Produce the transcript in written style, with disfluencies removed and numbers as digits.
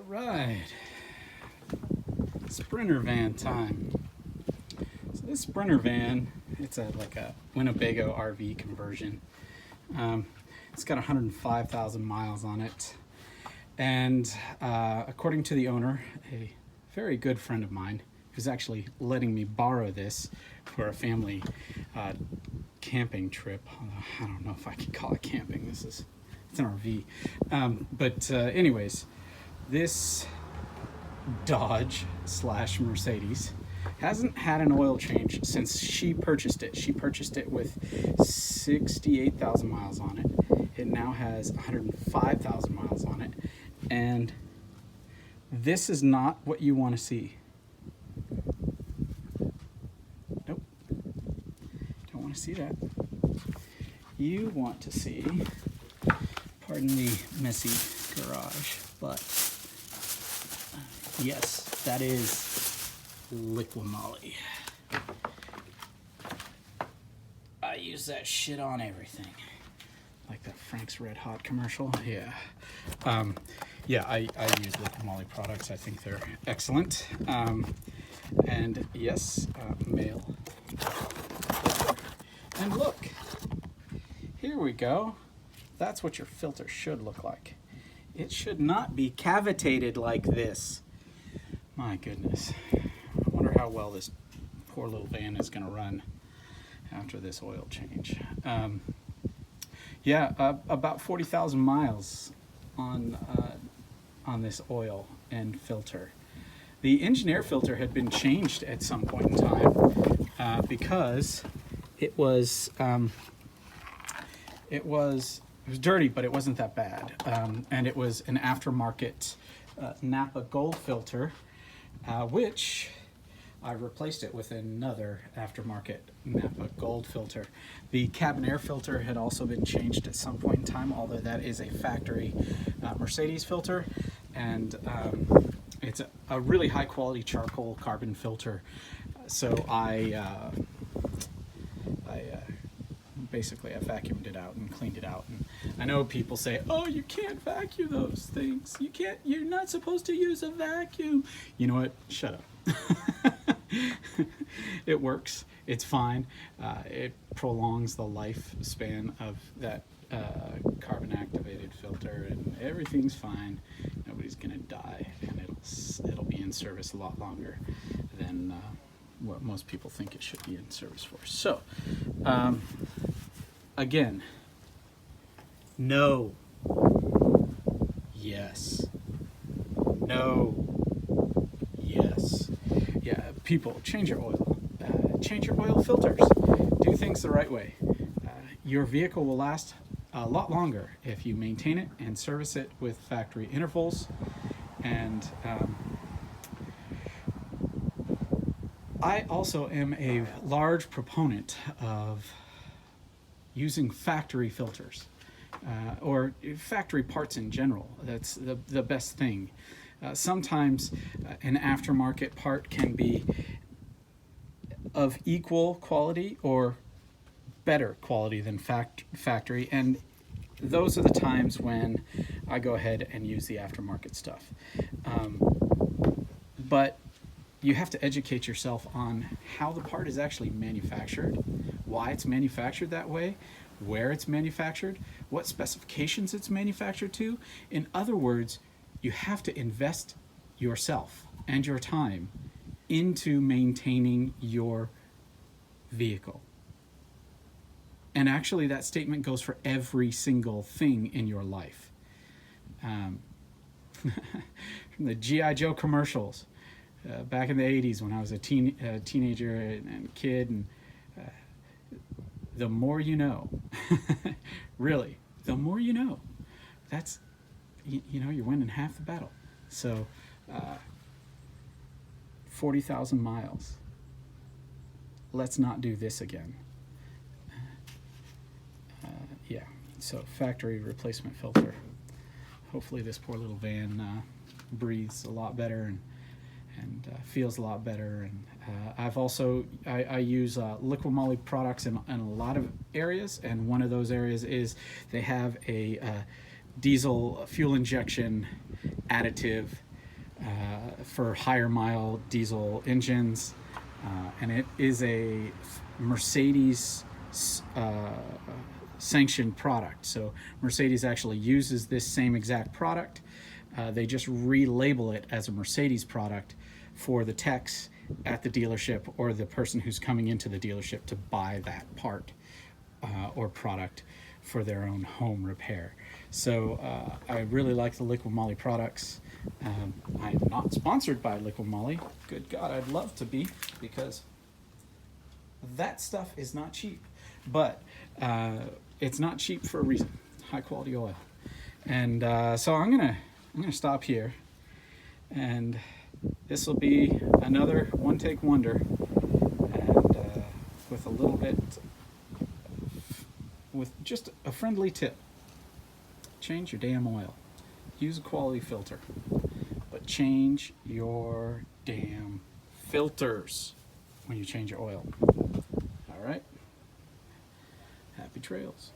Right, Sprinter van time. So this Sprinter van, it's like a Winnebago RV conversion. It's got 105,000 miles on it, and according to the owner, a very good friend of mine, who's actually letting me borrow this for a family camping trip. I don't know if I could call it camping. It's an RV, but anyways, this Dodge slash Mercedes hasn't had an oil change since she purchased it. She purchased it with 68,000 miles on it. It now has 105,000 miles on it, and this is not what you want to see. Nope, don't want to see that. You want to see, pardon the messy garage, but yes, that is liquid moly. I use that shit on everything. Like that Frank's Red Hot commercial. Yeah. I use liquid moly products. I think they're excellent. And yes, male. And look, here we go. That's what your filter should look like. It should not be cavitated like this. My goodness. I wonder how well this poor little van is going to run after this oil change. About 40,000 miles on this oil and filter. The engine air filter had been changed at some point in time because it was dirty, but it wasn't that bad. And it was an aftermarket Napa Gold filter, which I replaced it with another aftermarket Napa Gold filter. The cabin air filter had also been changed at some point in time, although that is a factory Mercedes filter, and it's a really high quality charcoal carbon filter. So I vacuumed it out and cleaned it out. And I know people say, "Oh, you can't vacuum those things. You're not supposed to use a vacuum." You know what? Shut up. It works. It's fine. It prolongs the lifespan of that carbon activated filter, and everything's fine. Nobody's gonna die, and it'll be in service a lot longer than what most people think it should be in service for. So, again, no, yes, no, yes. Yeah, people, change your oil. Change your oil filters. Do things the right way. Your vehicle will last a lot longer if you maintain it and service it with factory intervals. And I also am a large proponent of using factory filters or factory parts in general. That's the best thing. Sometimes an aftermarket part can be of equal quality or better quality than factory, and those are the times when I go ahead and use the aftermarket stuff. But you have to educate yourself on how the part is actually manufactured, why it's manufactured that way, where it's manufactured, what specifications it's manufactured to. In other words, you have to invest yourself and your time into maintaining your vehicle. And actually, that statement goes for every single thing in your life. From the G.I. Joe commercials back in the 80s when I was a teenager and kid, and the more you know, really, the more you know, that's, you're winning half the battle. So 40,000 miles. Let's not do this again. So factory replacement filter. Hopefully this poor little van breathes a lot better and feels a lot better. And I use liquid moly products in a lot of areas, and one of those areas is they have a diesel fuel injection additive for higher mile diesel engines, and it is a Mercedes sanctioned product. So Mercedes actually uses this same exact product. They just relabel it as a Mercedes product for the techs at the dealership or the person who's coming into the dealership to buy that part or product for their own home repair. So I really like the Liqui Moly products. I am not sponsored by Liqui Moly. Good God, I'd love to be, because that stuff is not cheap. But it's not cheap for a reason. High quality oil. And so I'm gonna stop here, and this will be another one take wonder, and with a little bit, with just a friendly tip. Change your damn oil. Use a quality filter, but change your damn filters when you change your oil. All right. Happy trails.